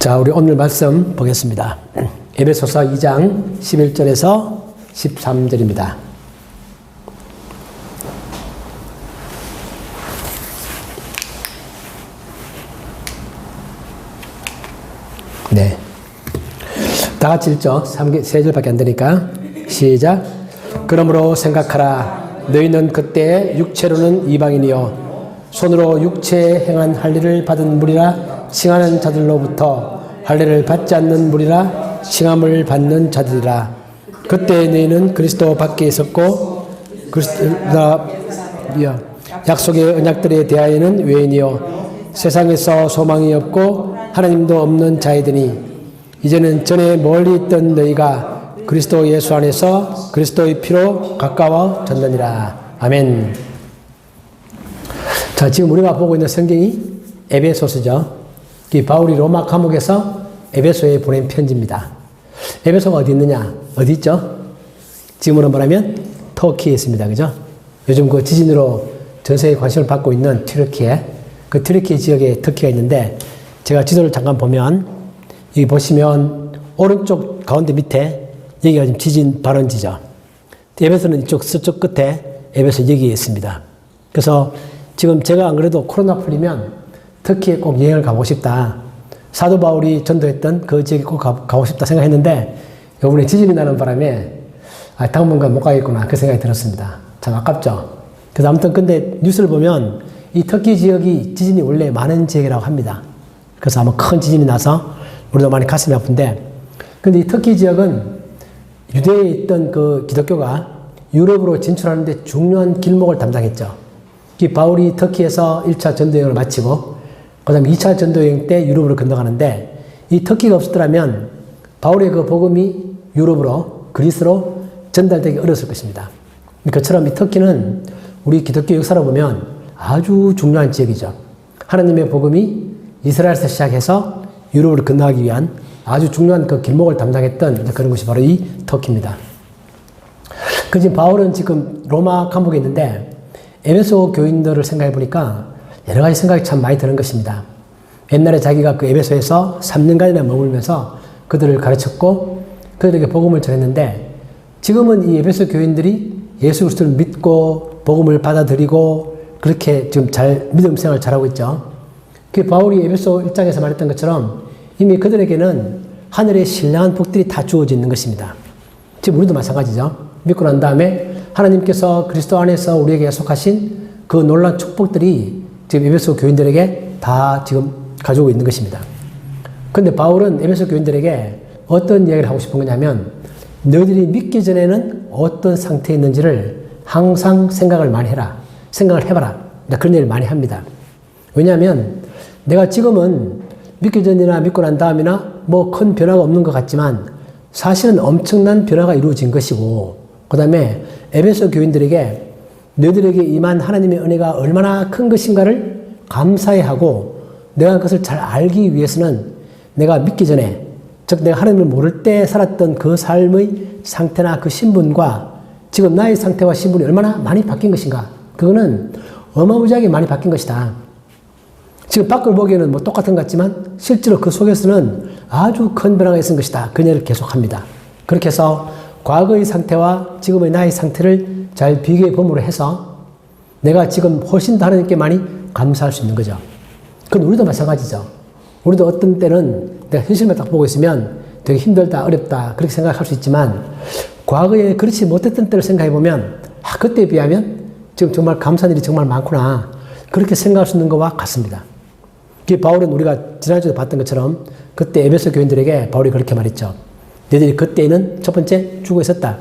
자, 우리 오늘 말씀 보겠습니다. 에베소서 2장 11절에서 13절입니다. 네. 다 같이 읽죠. 3절밖에 안 되니까. 시작. 그러므로 생각하라. 너희는 그때 육체로는 이방인이요 손으로 육체에 행한 할례를 받은 무리라 칭하는 자들로부터 할례를 받지 않는 무리라 칭함을 받는 자들이라. 그때 너희는 그리스도 밖에 있었고 그리스도가 약속의 언약들에 대하여는 외인이요 세상에서 소망이 없고 하나님도 없는 자이더니 이제는 전에 멀리 있던 너희가 그리스도 예수 안에서 그리스도의 피로 가까워졌느니라. 아멘. 자, 지금 우리가 보고 있는 성경이 에베소서죠. 이 바울이 로마 감옥에서 에베소에 보낸 편지입니다. 에베소가 어디 있느냐? 어디 있죠? 지금으로 말하면 터키에 있습니다. 그죠? 요즘 그 지진으로 전 세계에 관심을 받고 있는 튀르키예, 그 튀르키예 지역에 터키가 있는데, 제가 지도를 잠깐 보면 여기 보시면 오른쪽 가운데 밑에 여기가 지금 지진 발원지죠. 에베소는 이쪽 서쪽 끝에 에베소 여기에 있습니다. 그래서 지금 제가 안 그래도 코로나 풀리면 터키에 꼭 여행을 가고 싶다. 사도 바울이 전도했던 그 지역에 꼭 가고 싶다 생각했는데 이번에 지진이 나는 바람에 당분간 못 가겠구나 그 생각이 들었습니다. 참 아깝죠. 그래서 아무튼 근데 뉴스를 보면 이 터키 지역이 지진이 원래 많은 지역이라고 합니다. 그래서 아마 큰 지진이 나서 우리도 많이 가슴이 아픈데, 근데 이 터키 지역은 유대에 있던 그 기독교가 유럽으로 진출하는데 중요한 길목을 담당했죠. 이 바울이 터키에서 1차 전도여행을 마치고 그 다음에 2차 전도여행 때 유럽으로 건너가는데, 이 터키가 없었더라면 바울의 그 복음이 유럽으로 그리스로 전달되기 어려웠을 것입니다. 그처럼 이 터키는 우리 기독교 역사로 보면 아주 중요한 지역이죠. 하나님의 복음이 이스라엘에서 시작해서 유럽으로 건너가기 위한 아주 중요한 그 길목을 담당했던 그런 것이 바로 이 터키입니다. 그 지금 바울은 지금 로마 감옥에 있는데 에베소 교인들을 생각해 보니까 여러 가지 생각이 참 많이 드는 것입니다. 옛날에 자기가 그 에베소에서 3년간이나 머물면서 그들을 가르쳤고 그들에게 복음을 전했는데, 지금은 이 에베소 교인들이 예수 그리스도를 믿고 복음을 받아들이고 그렇게 지금 잘 믿음 생활을 잘하고 있죠. 그 바울이 에베소 1장에서 말했던 것처럼 이미 그들에게는 하늘의 신령한 복들이 다 주어져 있는 것입니다. 지금 우리도 마찬가지죠. 믿고 난 다음에 하나님께서 그리스도 안에서 우리에게 약속하신 그 놀라운 축복들이 지금 에베소 교인들에게 다 지금 가지고 있는 것입니다. 그런데 바울은 에베소 교인들에게 어떤 이야기를 하고 싶은 거냐면, 너희들이 믿기 전에는 어떤 상태에 있는지를 항상 생각을 많이 해라. 생각을 해봐라. 그런 얘기를 많이 합니다. 왜냐하면 내가 지금은 믿기 전이나 믿고 난 다음이나 뭐 큰 변화가 없는 것 같지만 사실은 엄청난 변화가 이루어진 것이고, 그 다음에 에베소 교인들에게 너희들에게 임한 하나님의 은혜가 얼마나 큰 것인가를 감사해하고 내가 그것을 잘 알기 위해서는 내가 믿기 전에, 즉 내가 하나님을 모를 때 살았던 그 삶의 상태나 그 신분과 지금 나의 상태와 신분이 얼마나 많이 바뀐 것인가, 그거는 어마무지하게 많이 바뀐 것이다. 지금 밖을 보기에는 뭐 똑같은 것 같지만 실제로 그 속에서는 아주 큰 변화가 있은 것이다. 그 얘기를 계속합니다. 그렇게 해서 과거의 상태와 지금의 나의 상태를 잘 비교해 봄으로 해서 내가 지금 훨씬 더 하나님께 많이 감사할 수 있는 거죠. 그건 우리도 마찬가지죠. 우리도 어떤 때는 내가 현실만 딱 보고 있으면 되게 힘들다, 어렵다 그렇게 생각할 수 있지만 과거에 그렇지 못했던 때를 생각해 보면 그때에 비하면 지금 정말 감사한 일이 정말 많구나 그렇게 생각할 수 있는 것과 같습니다. 바울은 우리가 지난주에 봤던 것처럼 그때 에베소 교인들에게 바울이 그렇게 말했죠. 너희들이 그때는 첫 번째 죽어 있었다.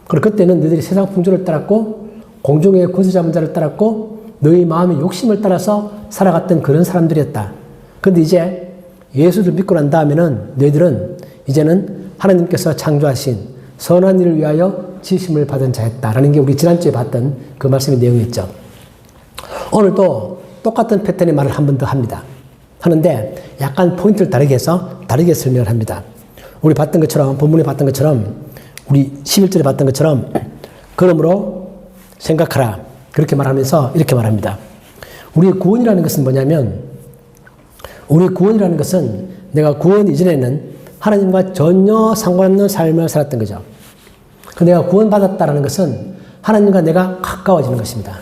그리고 그때는 너희들이 세상 풍조를 따랐고 공중의 권세 잡은 자를 따랐고 너희 마음의 욕심을 따라서 살아갔던 그런 사람들이었다. 그런데 이제 예수를 믿고 난 다음에는 너희들은 이제는 하나님께서 창조하신 선한 일을 위하여 지으심을 받은 자였다라는 게 우리 지난주에 봤던 그 말씀의 내용이었죠. 오늘도 똑같은 패턴의 말을 한 번 더 합니다. 하는데 약간 포인트를 다르게 해서 다르게 설명을 합니다. 우리 봤던 것처럼, 본문에 봤던 것처럼, 우리 11절에 봤던 것처럼 그러므로 생각하라 그렇게 말하면서 이렇게 말합니다. 우리의 구원이라는 것은 뭐냐면, 우리의 구원이라는 것은 내가 구원 이전에는 하나님과 전혀 상관없는 삶을 살았던 거죠. 내가 구원받았다는 것은 하나님과 내가 가까워지는 것입니다.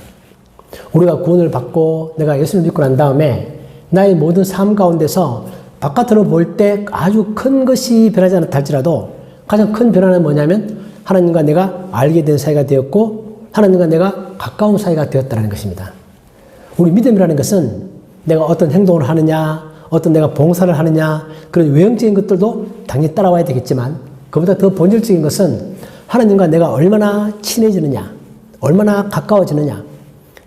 우리가 구원을 받고 내가 예수를 믿고 난 다음에 나의 모든 삶 가운데서 바깥으로 볼 때 아주 큰 것이 변하지 않았다 할지라도 가장 큰 변화는 뭐냐면 하나님과 내가 알게 된 사이가 되었고 하나님과 내가 가까운 사이가 되었다는 것입니다. 우리 믿음이라는 것은 내가 어떤 행동을 하느냐, 어떤 내가 봉사를 하느냐, 그런 외형적인 것들도 당연히 따라와야 되겠지만 그보다 더 본질적인 것은 하나님과 내가 얼마나 친해지느냐, 얼마나 가까워지느냐,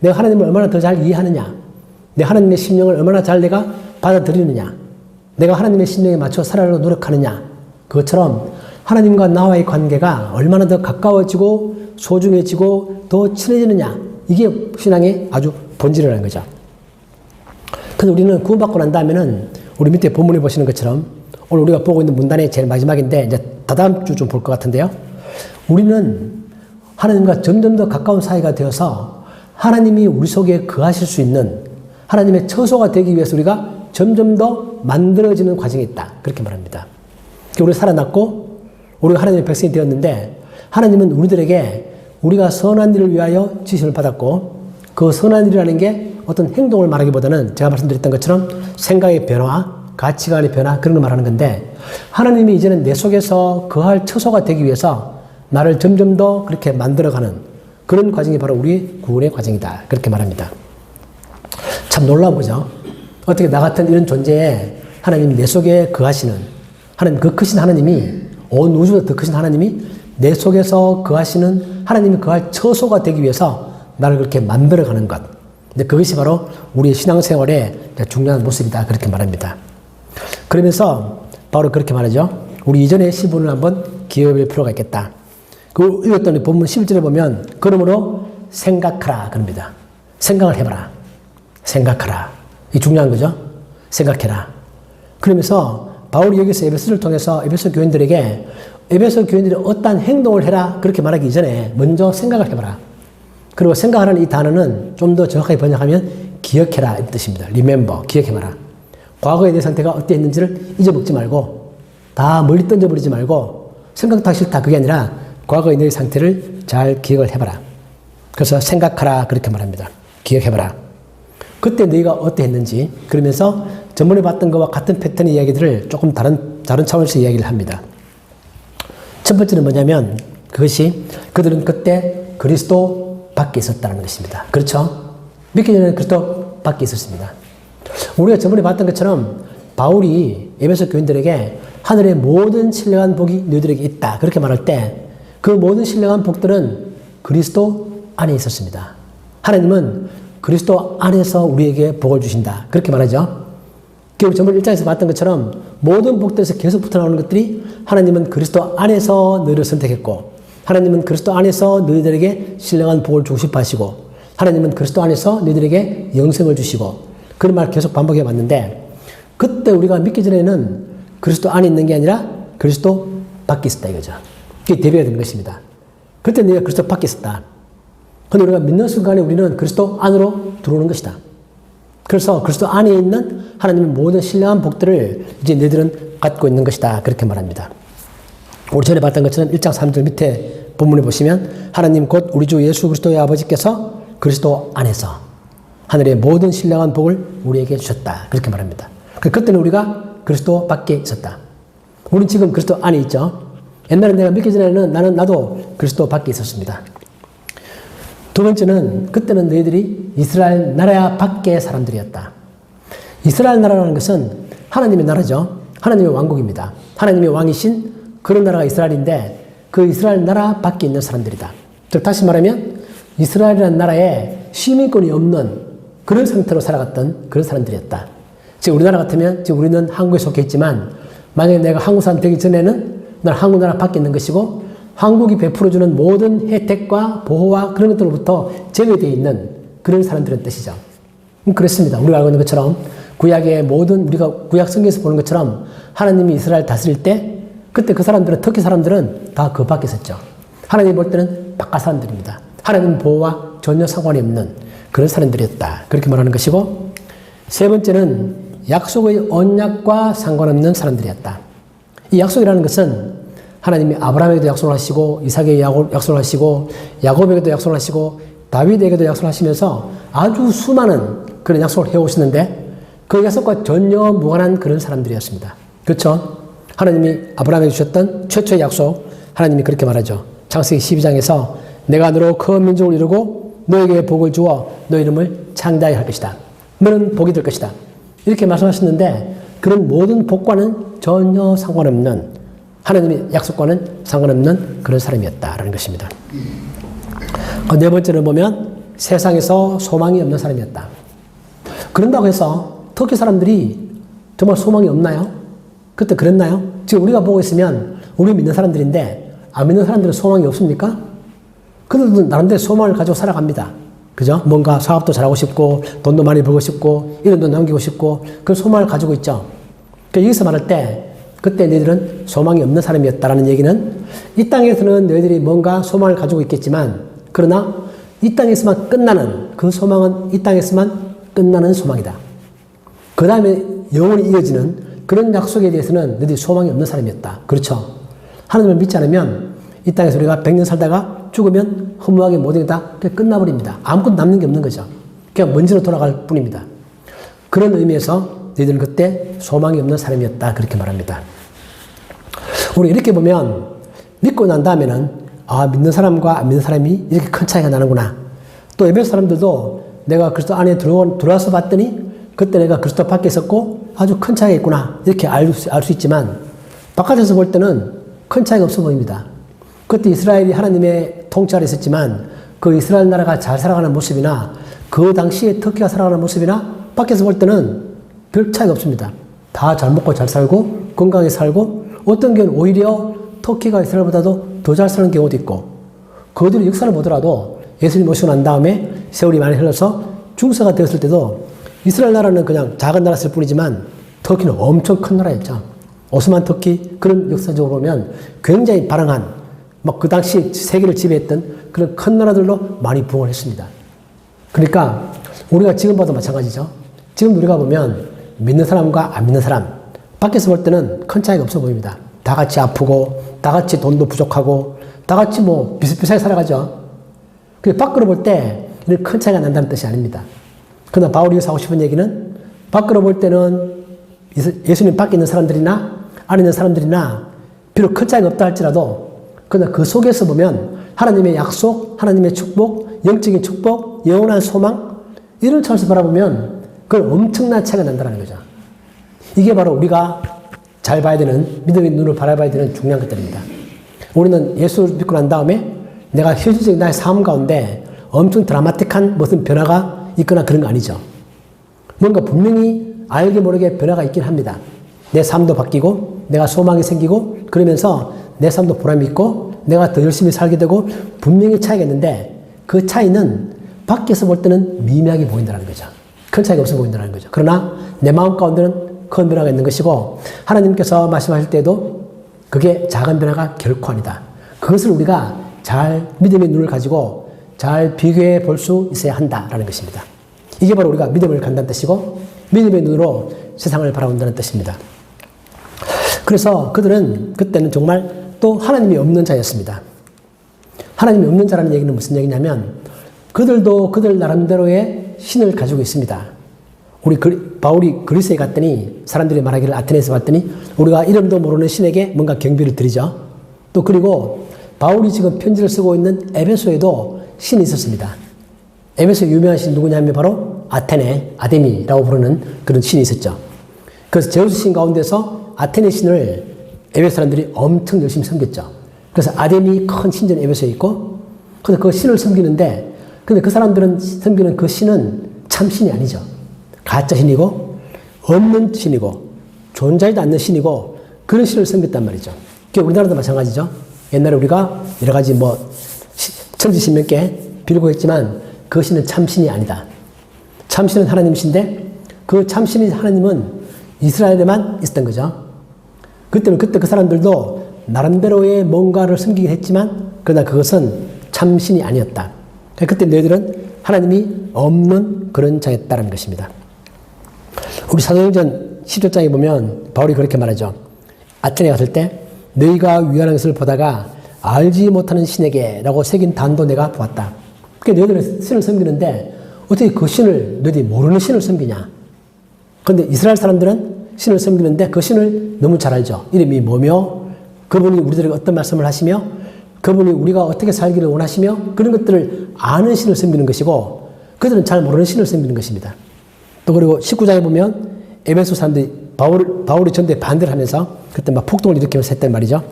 내가 하나님을 얼마나 더 잘 이해하느냐, 내가 하나님의 심령을 얼마나 잘 내가 받아들이느냐, 내가 하나님의 심령에 맞춰 살아가려고 노력하느냐, 그것처럼 하나님과 나와의 관계가 얼마나 더 가까워지고 소중해지고 더 친해지느냐, 이게 신앙의 아주 본질이라는 거죠. 그래서 우리는 구원받고 난 다음에는 우리 밑에 본문에 보시는 것처럼 오늘 우리가 보고 있는 문단의 제일 마지막인데 이제 다다음 주 좀 볼 것 같은데요. 우리는 하나님과 점점 더 가까운 사이가 되어서 하나님이 우리 속에 거하실 수 있는 하나님의 처소가 되기 위해서 우리가 점점 더 만들어지는 과정이 있다. 그렇게 말합니다. 우리가 살아났고 우리가 하나님의 백성이 되었는데 하나님은 우리들에게 우리가 선한 일을 위하여 지심을 받았고 그 선한 일이라는 게 어떤 행동을 말하기보다는 제가 말씀드렸던 것처럼 생각의 변화, 가치관의 변화 그런 걸 말하는 건데 하나님이 이제는 내 속에서 거할 처소가 되기 위해서 나를 점점 더 그렇게 만들어가는 그런 과정이 바로 우리 구원의 과정이다. 그렇게 말합니다. 참 놀라운 거죠. 어떻게 나 같은 이런 존재에 하나님이 내 속에 거하시는 하나님, 그 크신 하나님이 온 우주보다 더 크신 하나님이 내 속에서 거하시는 하나님이 거할 처소가 되기 위해서 나를 그렇게 만들어가는 것. 근데 그것이 바로 우리의 신앙생활의 중요한 모습이다. 그렇게 말합니다. 그러면서 바로 그렇게 말하죠. 우리 이전의 시분을 한번 기억할 필요가 있겠다. 그 읽었더니 본문 11절에 보면 그러므로 생각하라 그럽니다. 생각을 해봐라. 생각하라. 이 중요한 거죠. 생각해라. 그러면서 바울이 여기서 에베소를 통해서 에베소 교인들에게 에베소 교인들이 어떠한 행동을 해라 그렇게 말하기 이전에 먼저 생각을 해봐라. 그리고 생각하라는 이 단어는 좀 더 정확하게 번역하면 기억해라 이 뜻입니다. remember, 기억해봐라. 과거의 내 상태가 어땠는지를 잊어먹지 말고 다 멀리 던져버리지 말고 생각도 하기 싫다 그게 아니라 과거의 내 상태를 잘 기억을 해봐라. 그래서 생각하라 그렇게 말합니다. 기억해봐라. 그때 너희가 어땠는지 그러면서 전번에 봤던 것과 같은 패턴의 이야기들을 조금 다른 차원에서 이야기를 합니다. 첫 번째는 뭐냐면 그것이 그들은 그때 그리스도 밖에 있었다는 것입니다. 그렇죠? 믿기 전에는 그리스도 밖에 있었습니다. 우리가 전번에 봤던 것처럼 바울이 에베소 교인들에게 하늘의 모든 신령한 복이 너희들에게 있다 그렇게 말할 때 그 모든 신령한 복들은 그리스도 안에 있었습니다. 하나님은 그리스도 안에서 우리에게 복을 주신다 그렇게 말하죠. 우리 전번 1장에서 봤던 것처럼 모든 복들에서 계속 붙어나오는 것들이 하나님은 그리스도 안에서 너희를 선택했고 하나님은 그리스도 안에서 너희들에게 신령한 복을 주고 싶어 하시고 하나님은 그리스도 안에서 너희들에게 영생을 주시고 그런 말 계속 반복해 왔는데 그때 우리가 믿기 전에는 그리스도 안에 있는 게 아니라 그리스도 밖에 있었다 이거죠. 그게 대비가 된 것입니다. 그때 내가 그리스도 밖에 있었다. 그런데 우리가 믿는 순간에 우리는 그리스도 안으로 들어오는 것이다. 그래서 그리스도 안에 있는 하나님의 모든 신령한 복들을 이제 너희들은 갖고 있는 것이다. 그렇게 말합니다. 우리 전에 봤던 것처럼 1장 3절 밑에 본문에 보시면 하나님 곧 우리 주 예수 그리스도의 아버지께서 그리스도 안에서 하늘의 모든 신령한 복을 우리에게 주셨다. 그렇게 말합니다. 그때는 우리가 그리스도 밖에 있었다. 우리는 지금 그리스도 안에 있죠. 옛날에 내가 믿기 전에는 나도 그리스도 밖에 있었습니다. 두 번째는 그때는 너희들이 이스라엘 나라 밖의 사람들이었다. 이스라엘 나라라는 것은 하나님의 나라죠. 하나님의 왕국입니다. 하나님의 왕이신 그런 나라가 이스라엘인데 그 이스라엘 나라 밖에 있는 사람들이다. 즉 다시 말하면 이스라엘이라는 나라에 시민권이 없는 그런 상태로 살아갔던 그런 사람들이었다. 즉 우리나라 같으면 지금 우리는 한국에 속해 있지만 만약에 내가 한국 사람 되기 전에는 난 한국 나라 밖에 있는 것이고 한국이 베풀어주는 모든 혜택과 보호와 그런 것들로부터 제외되어 있는 그런 사람들의 뜻이죠. 그렇습니다. 우리가 알고 있는 것처럼 구약의 모든 우리가 구약 성경에서 보는 것처럼 하나님이 이스라엘 다스릴 때 그때 그 사람들은 터키 사람들은 다 그 밖에 있었죠. 하나님이 볼 때는 바깥 사람들입니다. 하나님 보호와 전혀 상관이 없는 그런 사람들이었다. 그렇게 말하는 것이고 세 번째는 약속의 언약과 상관없는 사람들이었다. 이 약속이라는 것은 하나님이 아브라함에게도 약속을 하시고 이삭에게 약속을 하시고 야곱에게도 약속을 하시고 다윗에게도 약속을 하시면서 아주 수많은 그런 약속을 해오셨는데 그 약속과 전혀 무관한 그런 사람들이었습니다. 그렇죠? 하나님이 아브라함에게 주셨던 최초의 약속, 하나님이 그렇게 말하죠. 창세기 12장에서 내가 너로 큰 민족을 이루고 너에게 복을 주어 너 이름을 창대하게 할 것이다. 너는 복이 될 것이다. 이렇게 말씀하셨는데 그런 모든 복과는 전혀 상관없는, 하나님의 약속과는 상관없는 그런 사람이었다라는 것입니다. 네 번째는 보면 세상에서 소망이 없는 사람이었다. 그런다고 해서 터키 사람들이 정말 소망이 없나요? 그때 그랬나요? 지금 우리가 보고 있으면 우리 믿는 사람들인데 안 믿는 사람들은 소망이 없습니까? 그들도 나름대로 소망을 가지고 살아갑니다. 그죠? 뭔가 사업도 잘하고 싶고 돈도 많이 벌고 싶고 이름도 남기고 싶고 그런 소망을 가지고 있죠. 그러니까 여기서 말할 때 그때 너희들은 소망이 없는 사람이었다라는 얘기는 이 땅에서는 너희들이 뭔가 소망을 가지고 있겠지만 그러나 이 땅에서만 끝나는 그 소망은 이 땅에서만 끝나는 소망이다. 그 다음에 영원히 이어지는 그런 약속에 대해서는 너희들이 소망이 없는 사람이었다. 그렇죠? 하나님을 믿지 않으면 이 땅에서 우리가 100년 살다가 죽으면 허무하게 모든 게 다 끝나버립니다. 아무것도 남는 게 없는 거죠. 그냥 먼지로 돌아갈 뿐입니다. 그런 의미에서 너희들은 그때 소망이 없는 사람이었다. 그렇게 말합니다. 우리 이렇게 보면 믿고 난 다음에는 아, 믿는 사람과 안 믿는 사람이 이렇게 큰 차이가 나는구나. 또 에베소 사람들도 내가 그리스도 안에 들어와서 봤더니 그때 내가 그리스도 밖에 있었고 아주 큰 차이가 있구나. 이렇게 알 수 있지만 바깥에서 볼 때는 큰 차이가 없어 보입니다. 그때 이스라엘이 하나님의 통치 아래 있었지만 그 이스라엘 나라가 잘 살아가는 모습이나 그 당시에 터키가 살아가는 모습이나 밖에서 볼 때는 별 차이가 없습니다. 다 잘 먹고 잘 살고 건강하게 살고 어떤 경우는 오히려 터키가 이스라엘보다도 더 잘 사는 경우도 있고 그들의 역사를 보더라도 예수님 오시고 난 다음에 세월이 많이 흘러서 중세가 되었을 때도 이스라엘 나라는 그냥 작은 나라였을 뿐이지만 터키는 엄청 큰 나라였죠. 오스만 터키 그런 역사적으로 보면 굉장히 발행한 막 그 당시 세계를 지배했던 그런 큰 나라들로 많이 부흥을 했습니다. 그러니까 우리가 지금 봐도 마찬가지죠. 지금 우리가 보면 믿는 사람과 안 믿는 사람 밖에서 볼 때는 큰 차이가 없어 보입니다. 다 같이 아프고 다 같이 돈도 부족하고 다 같이 뭐 비슷비슷하게 살아가죠. 근데 밖으로 볼 때 이런 큰 차이가 난다는 뜻이 아닙니다. 그러나 바울이 하고 싶은 얘기는 밖으로 볼 때는 예수님 밖에 있는 사람들이나 안에 있는 사람들이나 비록 큰 차이가 없다 할지라도 그러나 그 속에서 보면 하나님의 약속, 하나님의 축복, 영적인 축복, 영원한 소망 이런 차원에서 바라보면 그건 엄청난 차이가 난다는 거죠. 이게 바로 우리가 잘 봐야 되는 믿음의 눈으로 바라봐야 되는 중요한 것들입니다. 우리는 예수를 믿고 난 다음에 내가 현실적인 나의 삶 가운데 엄청 드라마틱한 무슨 변화가 있거나 그런 거 아니죠. 뭔가 분명히 알게 모르게 변화가 있긴 합니다. 내 삶도 바뀌고 내가 소망이 생기고 그러면서 내 삶도 보람이 있고 내가 더 열심히 살게 되고 분명히 차이가 있는데 그 차이는 밖에서 볼 때는 미미하게 보인다는 거죠. 큰 차이가 없어 보인다는 거죠. 그러나 내 마음 가운데는 큰 변화가 있는 것이고 하나님께서 말씀하실 때도 그게 작은 변화가 결코 아니다. 그것을 우리가 잘 믿음의 눈을 가지고 잘 비교해 볼 수 있어야 한다라는 것입니다. 이게 바로 우리가 믿음을 갖는다는 뜻이고 믿음의 눈으로 세상을 바라본다는 뜻입니다. 그래서 그들은 그때는 정말 또 하나님이 없는 자였습니다. 하나님이 없는 자라는 얘기는 무슨 얘기냐면 그들도 그들 나름대로의 신을 가지고 있습니다. 우리 바울이 그리스에 갔더니 사람들이 말하기를 아테네에서 봤더니 우리가 이름도 모르는 신에게 뭔가 경배를 드리죠. 또 그리고 바울이 지금 편지를 쓰고 있는 에베소에도 신이 있었습니다. 에베소 유명한 신 누구냐면 바로 아테네, 아데미라고 부르는 그런 신이 있었죠. 그래서 제우스 신 가운데서 아테네 신을 에베소 사람들이 엄청 열심히 섬겼죠. 그래서 아데미 큰 신전이 에베소에 있고 근데 그 신을 섬기는데 근데 그 사람들은 섬기는 그 신은 참 신이 아니죠. 가짜 신이고 없는 신이고 존재하지도 않는 신이고 그런 신을 섬겼단 말이죠. 그게 우리나라도 마찬가지죠. 옛날에 우리가 여러 가지 뭐 천지신 몇 개 빌고 했지만 그 신은 참 신이 아니다. 참 신은 하나님이신데 그 참 신인 하나님은 이스라엘에만 있었던 거죠. 그때 그 사람들도 나름대로의 뭔가를 섬기긴 했지만 그러나 그것은 참 신이 아니었다. 그때 너희들은 하나님이 없는 그런 자였다는 것입니다. 우리 사도행전 10절장에 보면 바울이 그렇게 말하죠. 아테네 갔을 때 너희가 위하는 것을 보다가 알지 못하는 신에게 라고 새긴 단도 내가 보았다. 그러니까 너희들은 신을 섬기는데 어떻게 그 신을 너희들이 모르는 신을 섬기냐. 그런데 이스라엘 사람들은 신을 섬기는데 그 신을 너무 잘 알죠. 이름이 뭐며 그분이 우리들에게 어떤 말씀을 하시며 그분이 우리가 어떻게 살기를 원하시며 그런 것들을 아는 신을 섬기는 것이고 그들은 잘 모르는 신을 섬기는 것입니다. 또 그리고 19장에 보면 에베소 사람들이 바울이 전도에 반대를 하면서 그때 막 폭동을 일으키면서 했단 말이죠.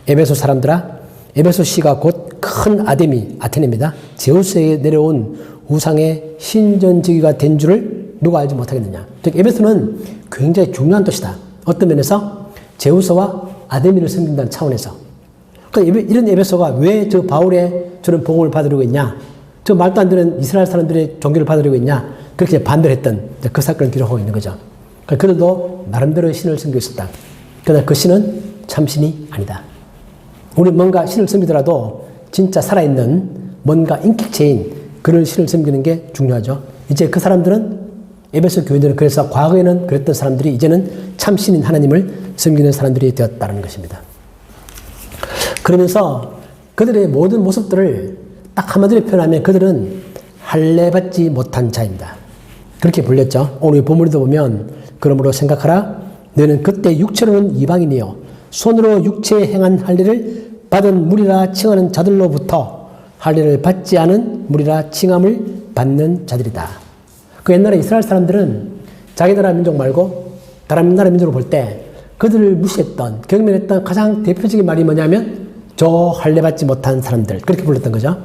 에베소 사람들아 에베소 시가 곧 큰 아데미 아테네입니다. 제우스에게 내려온 우상의 신전지기가 된 줄을 누가 알지 못하겠느냐. 즉 에베소는 굉장히 중요한 도시다. 어떤 면에서 제우스와 아데미를 섬긴다는 차원에서. 그러니까 이런 에베소가 왜 저 바울의 저런 복음을 받으려고 했냐. 저 말도 안 되는 이스라엘 사람들의 종교를 받으려고 했냐. 그렇게 반대를 했던 그 사건을 기록하고 있는 거죠. 그러니까 그들도 나름대로 신을 섬기고 있었다. 그러나 그 신은 참 신이 아니다. 우리 뭔가 신을 섬기더라도 진짜 살아있는 뭔가 인격체인 그런 신을 섬기는 게 중요하죠. 이제 그 사람들은 에베소 교인들은 그래서 과거에는 그랬던 사람들이 이제는 참 신인 하나님을 섬기는 사람들이 되었다는 것입니다. 그러면서 그들의 모든 모습들을 딱 한마디로 표현하면 그들은 할례받지 못한 자입니다. 그렇게 불렸죠. 오늘 본문에도 보면 그러므로 생각하라 너는 그때 육체로는 이방인이요 손으로 육체에 행한 할례를 받은 무리라 칭하는 자들로부터 할례를 받지 않은 무리라 칭함을 받는 자들이다. 그 옛날에 이스라엘 사람들은 자기 나라 민족 말고 다른 나라 민족을 볼 때 그들을 무시했던 경멸했던 가장 대표적인 말이 뭐냐면 저 할례 받지 못한 사람들 그렇게 불렀던 거죠.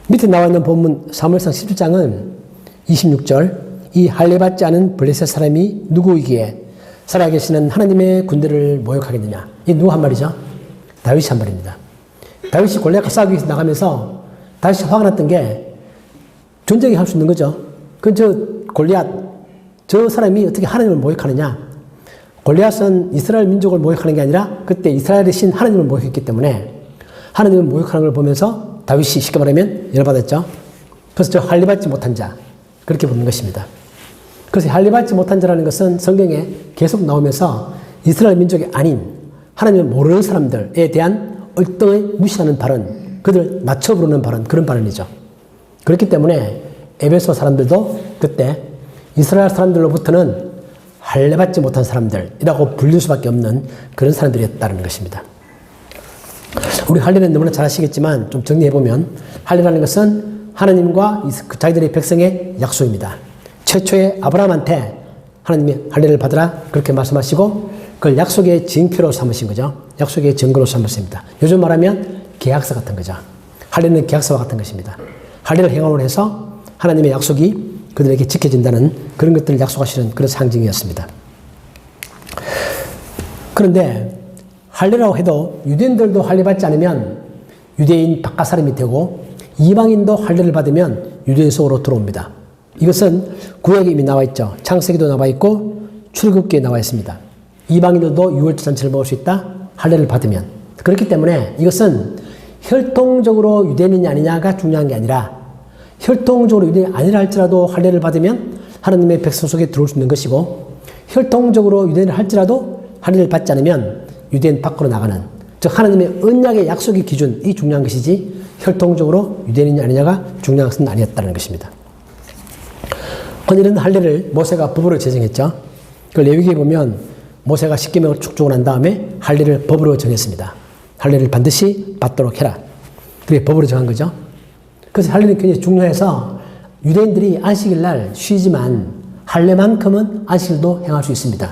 밑에 나와 있는 본문 사무엘상 17장은 26절 이 할례 받지 않은 블레셋 사람이 누구이기에 살아계시는 하나님의 군대를 모욕하겠느냐. 이 누구 한 말이죠? 다윗이 한 말입니다. 다윗이 골리앗과 싸우기 위해서 나가면서 다윗이 화가 났던 게 존재하게 할 수 있는 거죠. 저 골리앗 저 사람이 어떻게 하나님을 모욕하느냐. 골리앗은 이스라엘 민족을 모욕하는 게 아니라 그때 이스라엘의 신 하나님을 모욕했기 때문에 하나님을 모욕하는 걸 보면서 다윗이 쉽게 말하면 열받았죠. 그래서 저 할례받지 못한 자 그렇게 부르는 것입니다. 그래서 할례받지 못한 자라는 것은 성경에 계속 나오면서 이스라엘 민족이 아닌 하나님을 모르는 사람들에 대한 얼등의 무시하는 발언, 그들을 낮춰 부르는 발언, 그런 발언이죠. 그렇기 때문에 에베소 사람들도 그때 이스라엘 사람들로부터는 할례받지 못한 사람들이라고 불릴 수밖에 없는 그런 사람들이었다는 것입니다. 우리 할례는 너무나 잘 아시겠지만 좀 정리해보면 할례라는 것은 하나님과 자기들의 백성의 약속입니다. 최초의 아브라함한테 하나님이 할례를 받으라 그렇게 말씀하시고 그걸 약속의 징표로 삼으신 거죠. 약속의 증거로 삼았습니다. 요즘 말하면 계약서 같은 거죠. 할례는 계약서와 같은 것입니다. 할례를 행함으로 해서 하나님의 약속이 그들에게 지켜진다는 그런 것들을 약속하시는 그런 상징이었습니다. 그런데 할례라고 해도 유대인들도 할례 받지 않으면 유대인 바깥 사람이 되고 이방인도 할례를 받으면 유대인 속으로 들어옵니다. 이것은 구약에 이미 나와 있죠. 창세기도 나와 있고 출애굽기에 나와 있습니다. 이방인들도 유월절 잔치를 먹을 수 있다. 할례를 받으면. 그렇기 때문에 이것은 혈통적으로 유대인이 아니냐가 중요한 게 아니라 혈통적으로 유대인이 아니라 할지라도 할례를 받으면 하나님의 백성 속에 들어올 수 있는 것이고 혈통적으로 유대인을 할지라도 할례를 받지 않으면 유대인 밖으로 나가는 즉 하나님의 언약의 약속의 기준이 중요한 것이지 혈통적으로 유대인이 아니냐가 중요한 것은 아니었다는 것입니다. 이런 할례를 모세가 법으로 제정했죠. 그 레위기에 보면 모세가 십계명을 축적을 한 다음에 할례를 법으로 정했습니다. 할례를 반드시 받도록 해라. 그게 법으로 정한 거죠. 그래서 할례는 굉장히 중요해서 유대인들이 안식일 날 쉬지만 할례만큼은 안식일도 행할 수 있습니다.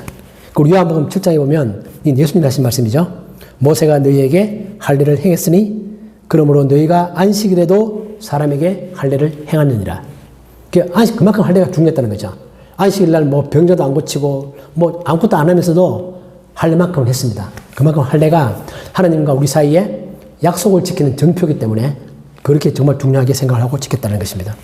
그리고 요한복음 7장에 보면 예수님이 하신 말씀이죠. 모세가 너희에게 할례를 행했으니 그러므로 너희가 안식일에도 사람에게 할례를 행하느니라. 그만큼 할례가 중요했다는 거죠. 안식일 날 병자도 안 고치고 아무것도 안 하면서도 할례만큼 했습니다. 그만큼 할례가 하나님과 우리 사이에 약속을 지키는 정표이기 때문에 그렇게 정말 중요하게 생각을 하고 지켰다는 것입니다.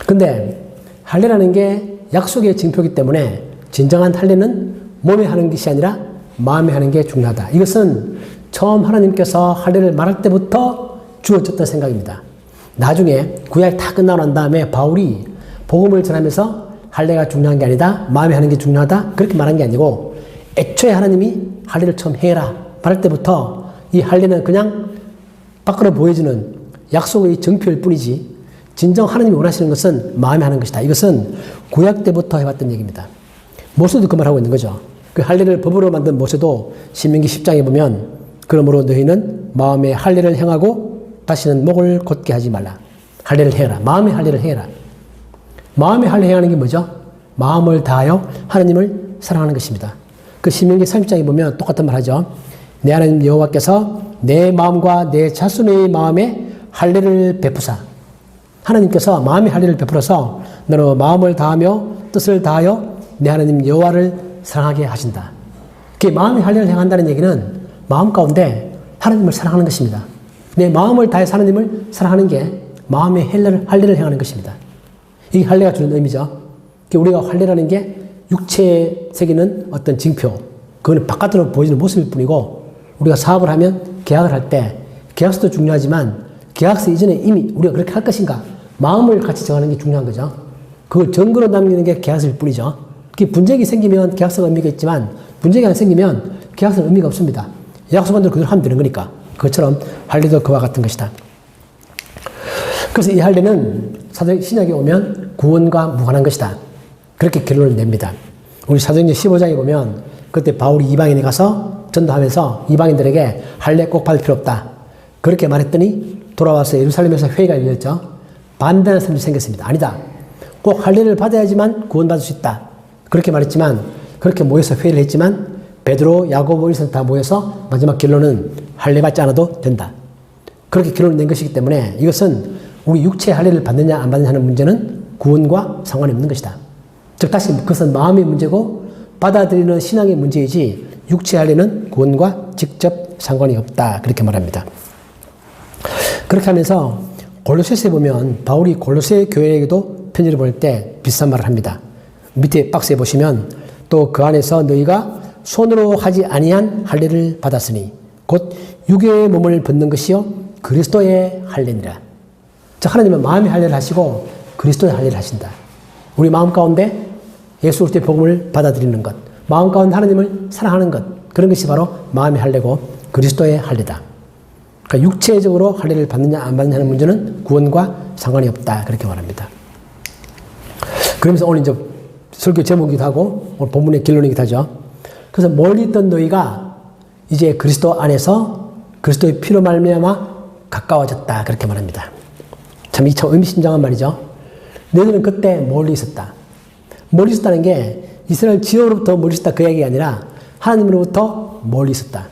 근데 할례라는 게 약속의 징표이기 때문에 진정한 할례는 몸에 하는 것이 아니라 마음에 하는 게 중요하다. 이것은 처음 하나님께서 할례를 말할 때부터 주어졌던 생각입니다. 나중에 구약 다 끝나고 난 다음에 바울이 복음을 전하면서 할례가 중요한 게 아니다. 마음에 하는 게 중요하다. 그렇게 말한 게 아니고 애초에 하나님이 할례를 처음 해라 말할 때부터 이 할례는 그냥 밖으로 보여주는 약속의 정표일 뿐이지 진정 하나님이 원하시는 것은 마음에 하는 것이다. 이것은 구약 때부터 해왔던 얘기입니다. 모세도 그 말하고 있는 거죠. 그 할례를 법으로 만든 모세도 신명기 10장에 보면 그러므로 너희는 마음에 할례를 행하고 다시는 목을 곧게 하지 말라. 할례를 해라. 마음의 할례를 해라. 마음의 할례 행하는 게 뭐죠? 마음을 다하여 하나님을 사랑하는 것입니다. 그 신명기 30장에 보면 똑같은 말 하죠. 내 하나님 여호와께서 내 마음과 내 자손의 마음에 할례를 베푸사. 하나님께서 마음의 할례를 베풀어서 너는 마음을 다하며 뜻을 다하여 내 하나님 여호와를 사랑하게 하신다. 그 마음의 할례를 행한다는 얘기는 마음 가운데 하나님을 사랑하는 것입니다. 내 마음을 다해서 하나님을 사랑하는 게 마음의 할례를 행하는 것입니다. 이 할례가 주는 의미죠. 우리가 할례라는 게 육체에 새기는 어떤 징표, 그거는 바깥으로 보이는 모습일 뿐이고 우리가 사업을 하면 계약을 할 때 계약서도 중요하지만 계약서 이전에 이미 우리가 그렇게 할 것인가 마음을 같이 정하는 게 중요한 거죠. 그걸 증거로 남기는 게 계약서일 뿐이죠. 분쟁이 생기면 계약서가 의미가 있지만 분쟁이 안 생기면 계약서는 의미가 없습니다. 약속한 대로 그대로 하면 되는 거니까. 그것처럼 할례도 그와 같은 것이다. 그래서 이 할례는 신약에 오면 구원과 무관한 것이다. 그렇게 결론을 냅니다. 우리 사도행전 15장에 보면 그때 바울이 이방인에 가서 전도하면서 이방인들에게 할례 꼭 받을 필요 없다. 그렇게 말했더니 돌아와서 예루살렘에서 회의가 열렸죠. 반대하는 사람이 생겼습니다. 아니다. 꼭 할례를 받아야지만 구원받을 수 있다. 그렇게 말했지만 그렇게 모여서 회의를 했지만 베드로, 야고보, 일선 다 모여서 마지막 결론은 할례 받지 않아도 된다. 그렇게 결론을 낸 것이기 때문에 이것은 우리 육체의 할례를 받느냐 안 받느냐 하는 문제는 구원과 상관이 없는 것이다. 즉 다시 그것은 마음의 문제고 받아들이는 신앙의 문제이지 육체의 할례는 구원과 직접 상관이 없다. 그렇게 말합니다. 그렇게 하면서 골로새서에 보면 바울이 골로새 교회에게도 편지를 보낼 때 비슷한 말을 합니다. 밑에 박스에 보시면 또 그 안에서 너희가 손으로 하지 아니한 할례를 받았으니 곧 육의 몸을 벗는 것이요 그리스도의 할례니라. 자, 하나님은 마음의 할례를 하시고 그리스도의 할례를 하신다. 우리 마음 가운데 예수 그리스도의 복음을 받아들이는 것, 마음 가운데 하나님을 사랑하는 것, 그런 것이 바로 마음의 할례고 그리스도의 할례다. 그러니까 육체적으로 할례를 받느냐 안 받느냐 하는 문제는 구원과 상관이 없다. 그렇게 말합니다. 그러면서 오늘 이제 설교 제목이기도 하고 오늘 본문의 결론이기도 하죠. 그래서 멀리 있던 너희가 이제 그리스도 안에서 그리스도의 피로 말미암아 가까워졌다. 그렇게 말합니다. 참 의미심장한 말이죠. 너희들은 그때 멀리 있었다. 멀리 있었다는 게 이스라엘 지역으로부터 멀리 있었다 그 얘기가 아니라 하나님으로부터 멀리 있었다.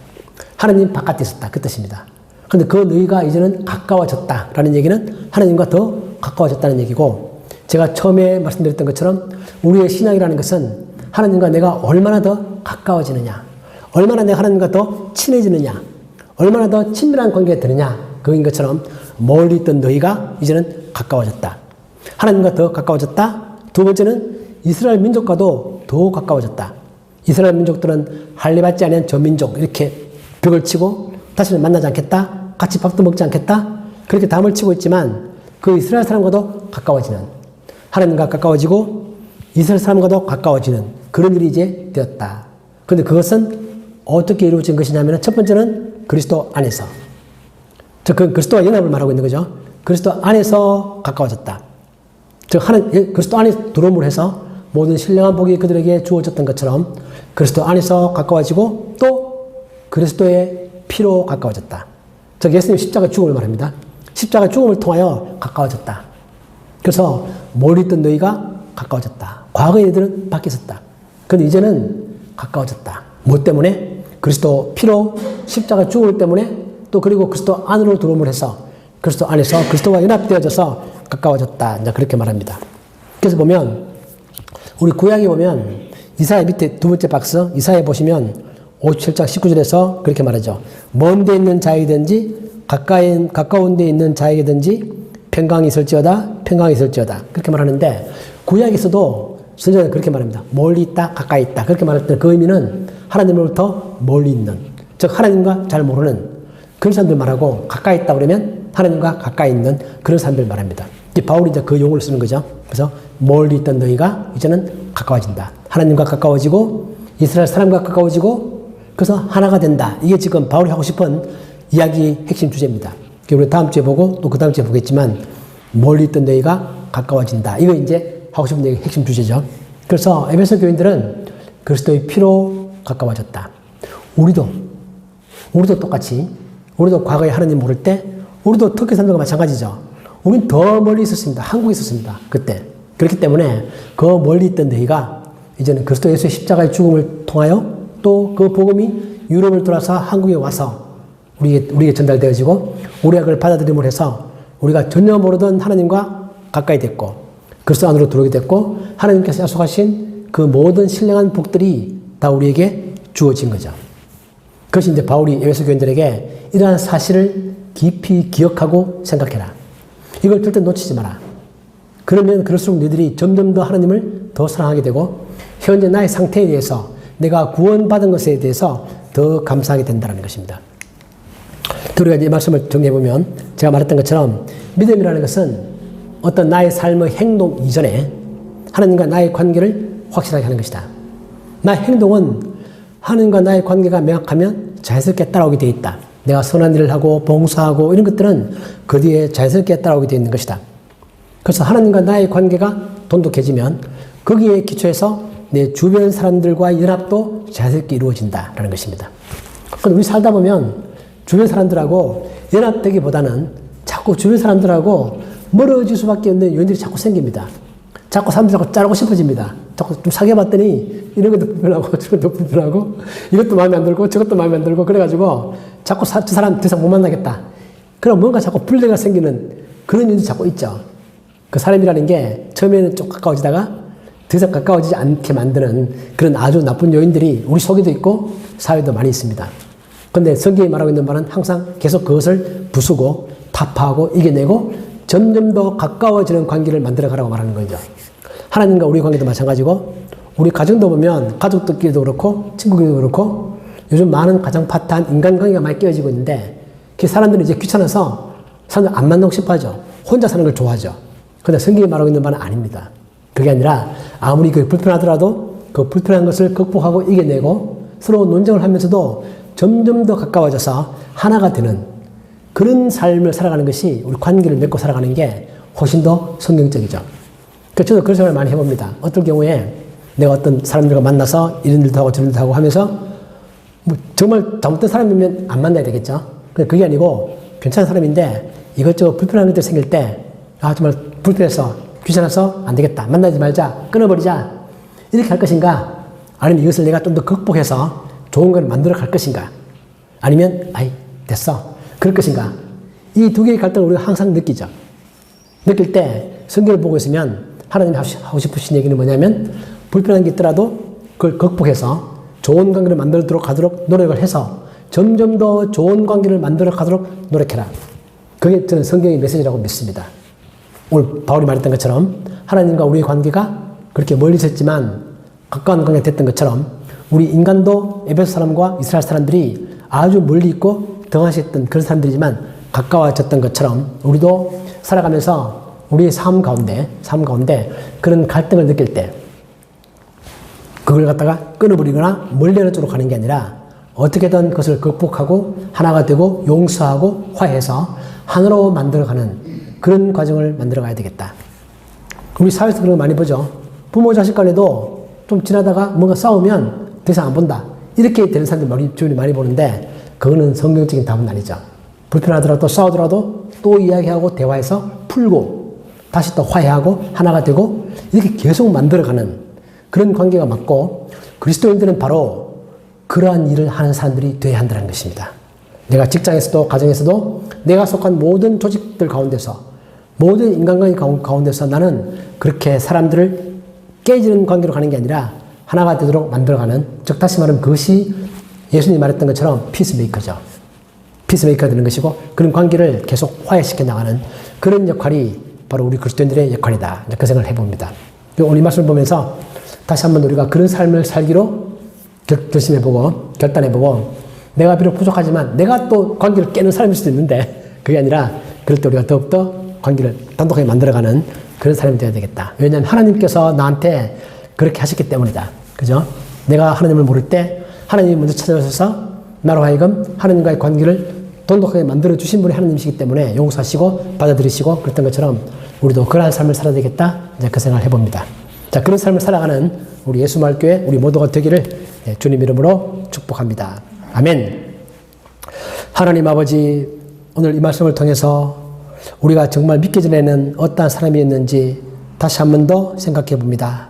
하나님 바깥에 있었다. 그 뜻입니다. 그런데 그 너희가 이제는 가까워졌다라는 얘기는 하나님과 더 가까워졌다는 얘기고 제가 처음에 말씀드렸던 것처럼 우리의 신앙이라는 것은 하나님과 내가 얼마나 더 가까워지느냐, 얼마나 내가 하나님과 더 친해지느냐, 얼마나 더 친밀한 관계가 되느냐 그인 것처럼 멀리 있던 너희가 이제는 가까워졌다. 하나님과 더 가까워졌다. 두 번째는 이스라엘 민족과도 더 가까워졌다. 이스라엘 민족들은 할례 받지 않은 저 민족 이렇게 벽을 치고 다시는 만나지 않겠다. 같이 밥도 먹지 않겠다. 그렇게 담을 치고 있지만 그 이스라엘 사람과도 가까워지는 하나님과 가까워지고 이스라엘 사람과도 가까워지는 그런 일이 이제 되었다. 그런데 그것은 어떻게 이루어진 것이냐면 첫 번째는 그리스도 안에서 즉 그리스도와 연합을 말하고 있는 거죠. 그리스도 안에서 가까워졌다. 즉 그리스도 안에 들어옴으로 해서 모든 신령한 복이 그들에게 주어졌던 것처럼 그리스도 안에서 가까워지고 또 그리스도의 피로 가까워졌다. 즉 예수님 십자가 죽음을 말합니다. 십자가 죽음을 통하여 가까워졌다. 그래서 멀리 있던 너희가 가까워졌다. 과거의 너희들은 밖에 있었다. 그런데 이제는 가까워졌다. 뭐 때문에? 그리스도 피로 십자가 죽음을 때문에 또 그리고 그리스도 안으로 들어옴을 해서 그리스도 안에서 그리스도와 연합되어져서 가까워졌다. 이제 그렇게 말합니다. 그래서 보면 우리 구약에 보면 이사야 밑에 두 번째 박스 이사야 보시면 57장 19절에서 그렇게 말하죠. 먼 데 있는 자에게든지 가까운 데 있는 자에게든지 평강이 있을지어다 평강이 있을지어다 그렇게 말하는데 구약에서도 선생님은 그렇게 말합니다. 멀리 있다 가까이 있다 그렇게 말할 때 그 의미는 하나님으로부터 멀리 있는 즉 하나님과 잘 모르는 그런 사람들 말하고 가까이 있다 그러면 하나님과 가까이 있는 그런 사람들 말합니다. 바울이 이제 그 용어를 쓰는 거죠. 그래서 멀리 있던 너희가 이제는 가까워진다. 하나님과 가까워지고 이스라엘 사람과 가까워지고 그래서 하나가 된다. 이게 지금 바울이 하고 싶은 이야기 핵심 주제입니다. 우리 다음 주에 보고 또 그 다음 주에 보겠지만 멀리 있던 너희가 가까워진다. 이거 이제 하고 싶은 얘기 핵심 주제죠. 그래서 에베소 교인들은 그리스도의 피로 가까워졌다. 우리도 똑같이 우리도 과거에 하나님 모를 때 우리도 터키 사람들과 마찬가지죠. 우린 더 멀리 있었습니다. 한국에 있었습니다. 그때. 그렇기 때문에 그 멀리 있던 너희가 이제는 그리스도 예수의 십자가의 죽음을 통하여 또 그 복음이 유럽을 돌아서 한국에 와서 우리에게 전달되어지고 우리가 그걸 받아들임을 해서 우리가 전혀 모르던 하나님과 가까이 됐고 그리스도 안으로 들어오게 됐고 하나님께서 약속하신 그 모든 신령한 복들이 다 우리에게 주어진 거죠. 그것이 이제 바울이 에베소 교인들에게 이러한 사실을 깊이 기억하고 생각해라. 이걸 절대 놓치지 마라. 그러면 그럴수록 너희들이 점점 더 하나님을 더 사랑하게 되고 현재 나의 상태에 대해서 내가 구원받은 것에 대해서 더 감사하게 된다는 것입니다. 우리가 이제 이 말씀을 정리해보면 제가 말했던 것처럼 믿음이라는 것은 어떤 나의 삶의 행동 이전에 하나님과 나의 관계를 확실하게 하는 것이다. 나의 행동은 하나님과 나의 관계가 명확하면 자연스럽게 따라오게 되어 있다. 내가 선한 일을 하고 봉사하고 이런 것들은 그 뒤에 자연스럽게 따라오게 되어 있는 것이다. 그래서 하나님과 나의 관계가 돈독해지면 거기에 기초해서 내 주변 사람들과의 연합도 자연스럽게 이루어진다라는 것입니다. 그런데 우리 살다 보면 주변 사람들하고 연합되기보다는 자꾸 주변 사람들하고 멀어질 수밖에 없는 요인들이 자꾸 생깁니다. 자꾸 사람들 자꾸 자르고 싶어집니다. 자꾸 좀 사귀어봤더니 이런 것도 불편하고 저런 것도 불편하고 이것도 마음에 안 들고 저것도 마음에 안 들고 그래가지고 자꾸 저 사람 더 이상 못 만나겠다. 그럼 뭔가 자꾸 분리가 생기는 그런 일이 자꾸 있죠. 그 사람이라는 게 처음에는 좀 가까워지다가 더 이상 가까워지지 않게 만드는 그런 아주 나쁜 요인들이 우리 속에도 있고 사회도 많이 있습니다. 그런데 성경이 말하고 있는 바는 항상 계속 그것을 부수고 타파하고 이겨내고 점점 더 가까워지는 관계를 만들어가라고 말하는 거죠. 하나님과 우리 관계도 마찬가지고 우리 가정도 보면 가족들끼리도 그렇고 친구끼리도 그렇고 요즘 많은 가정 파탄 인간관계가 많이 깨어지고 있는데 그 사람들이 이제 귀찮아서 사람들 안 만나고 싶어 하죠. 혼자 사는 걸 좋아하죠. 그런데 성경이 말하고 있는 바는 아닙니다. 그게 아니라 아무리 그 불편하더라도 그 불편한 것을 극복하고 이겨내고 서로 논쟁을 하면서도 점점 더 가까워져서 하나가 되는 그런 삶을 살아가는 것이 우리 관계를 맺고 살아가는 게 훨씬 더 성경적이죠. 그러니까 저도 그런 생각을 많이 해봅니다. 어떤 경우에 내가 어떤 사람들과 만나서 이런 일도 하고 저런 일도 하고 하면서 뭐 정말 잘못된 사람이면 안 만나야 되겠죠. 근데 그게 아니고 괜찮은 사람인데 이것저것 불편한 것들 생길 때 아 정말 불편해서 귀찮아서 안 되겠다. 만나지 말자. 끊어버리자. 이렇게 할 것인가? 아니면 이것을 내가 좀 더 극복해서 좋은 걸 만들어 갈 것인가? 아니면 아이 됐어. 그럴 것인가? 이 두 개의 갈등을 우리가 항상 느끼죠. 느낄 때 성경을 보고 있으면 하나님이 하고 싶으신 얘기는 뭐냐면 불편한 게 있더라도 그걸 극복해서 좋은 관계를 만들어 가도록 노력을 해서 점점 더 좋은 관계를 만들어 가도록 노력해라. 그게 저는 성경의 메시지라고 믿습니다. 오늘 바울이 말했던 것처럼 하나님과 우리의 관계가 그렇게 멀리 있었지만 가까운 관계가 됐던 것처럼 우리 인간도 에베소 사람과 이스라엘 사람들이 아주 멀리 있고 등하시했던 그런 사람들이지만 가까워졌던 것처럼 우리도 살아가면서 우리의 삶 가운데 그런 갈등을 느낄 때 그걸 갖다가 끊어버리거나 멀리 하는 쪽으로 가는 게 아니라 어떻게든 그것을 극복하고 하나가 되고 용서하고 화해해서 하나로 만들어가는 그런 과정을 만들어가야 되겠다. 우리 사회에서 그런 거 많이 보죠. 부모 자식 간에도 좀 지나다가 뭔가 싸우면 더 이상 안 본다. 이렇게 되는 사람들 주변에 많이 보는데 그거는 성경적인 답은 아니죠. 불편하더라도 싸우더라도 또 이야기하고 대화해서 풀고 다시 또 화해하고 하나가 되고 이렇게 계속 만들어가는 그런 관계가 맞고 그리스도인들은 바로 그러한 일을 하는 사람들이 되어야 한다는 것입니다. 내가 직장에서도 가정에서도 내가 속한 모든 조직들 가운데서 모든 인간관계 가운데서 나는 그렇게 사람들을 깨지는 관계로 가는 게 아니라 하나가 되도록 만들어가는 즉 다시 말하면 그것이 예수님이 말했던 것처럼 피스메이커죠. 피스메이커가 되는 것이고 그런 관계를 계속 화해시켜 나가는 그런 역할이 바로 우리 그리스도인들의 역할이다. 그 생각을 해봅니다. 오늘 이 말씀을 보면서 다시 한번 우리가 그런 삶을 살기로 결심해보고 결단해보고 내가 비록 부족하지만 내가 또 관계를 깨는 사람일 수도 있는데 그게 아니라 그럴 때 우리가 더욱더 관계를 돈독하게 만들어가는 그런 사람이 되어야 되겠다. 왜냐하면 하나님께서 나한테 그렇게 하셨기 때문이다. 그죠? 내가 하나님을 모를 때 하나님이 먼저 찾아오셔서 나로 하여금 하나님과의 관계를 돈독하게 만들어주신 분이 하나님이시기 때문에 용서하시고 받아들이시고 그랬던 것처럼 우리도 그러한 삶을 살아야 되겠다. 이제 그 생각을 해봅니다. 자, 그런 삶을 살아가는 우리 예수마을교회 우리 모두가 되기를 주님 이름으로 축복합니다. 아멘. 하나님 아버지, 오늘 이 말씀을 통해서 우리가 정말 믿기 전에는 어떠한 사람이었는지 다시 한 번 더 생각해 봅니다.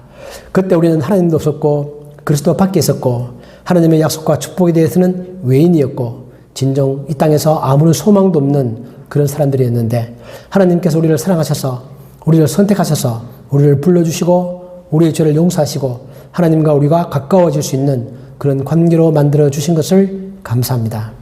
그때 우리는 하나님도 없었고 그리스도 밖에 있었고 하나님의 약속과 축복에 대해서는 외인이었고 진정 이 땅에서 아무런 소망도 없는 그런 사람들이었는데 하나님께서 우리를 사랑하셔서 우리를 선택하셔서 우리를 불러주시고 우리의 죄를 용서하시고 하나님과 우리가 가까워질 수 있는 그런 관계로 만들어 주신 것을 감사합니다.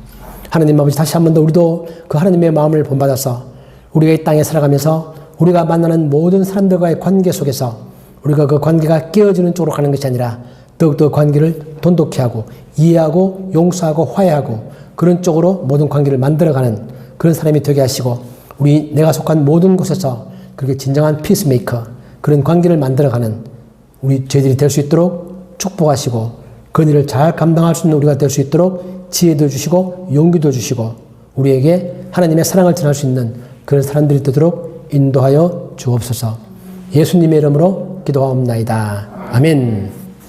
하나님 아버지, 다시 한 번 더 우리도 그 하나님의 마음을 본받아서 우리가 이 땅에 살아가면서 우리가 만나는 모든 사람들과의 관계 속에서 우리가 그 관계가 깨어지는 쪽으로 가는 것이 아니라 더욱더 관계를 돈독히 하고 이해하고 용서하고 화해하고 그런 쪽으로 모든 관계를 만들어가는 그런 사람이 되게 하시고 내가 속한 모든 곳에서 그렇게 진정한 피스메이커, 그런 관계를 만들어가는 우리 저희들이 될 수 있도록 축복하시고 그 일을 잘 감당할 수 있는 우리가 될 수 있도록 지혜도 주시고 용기도 주시고 우리에게 하나님의 사랑을 전할 수 있는 그런 사람들이 되도록 인도하여 주옵소서. 예수님의 이름으로 기도하옵나이다. 아멘.